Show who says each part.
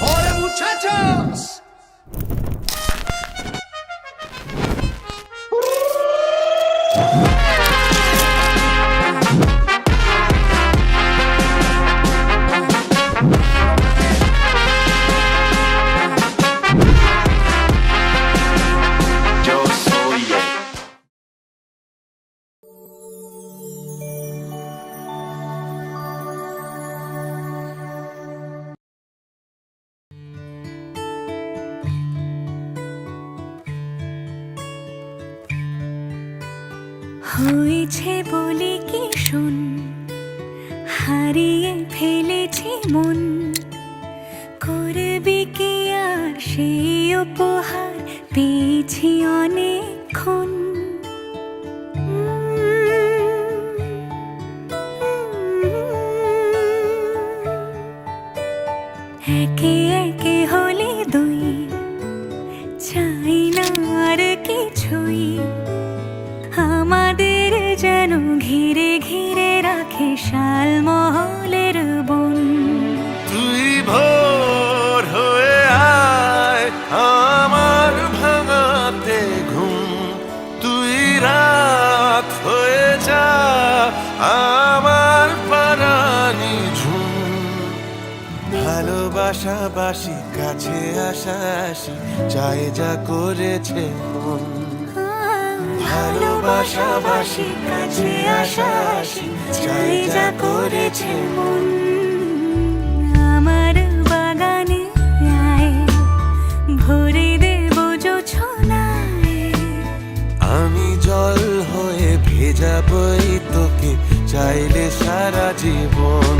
Speaker 1: ¡Hola, muchachos!
Speaker 2: Yo soy él.
Speaker 3: হয়েছে বলে কি শুন, হারিয়ে ফেলেছি মন, করবি কি আর সেই উপহার পেয়েছি অনেকক্ষণ। একে একে হলে দুই, চাই না আর কিছুই, আমাদের যেন ঘিরে ঘিরে রাখে শালমহলের বন।
Speaker 4: তুই ভোর হয়ে আয় আমার ভাঙাতে ঘুম, তুই রাত হয়ে যা আমার পারানি ঝুম। ভালোবাসাবাসি কাছে আসাসি চাই যা করেছে মন। ভালোবাসাবাসি কাছে আসাসি চাই যা করেছে মন।
Speaker 3: আমার বাগানে আয়, ভরে দেব জোছনায়,
Speaker 4: আমি জল হয়ে ভেজাবই তোকে চাইলে সারা জীবন।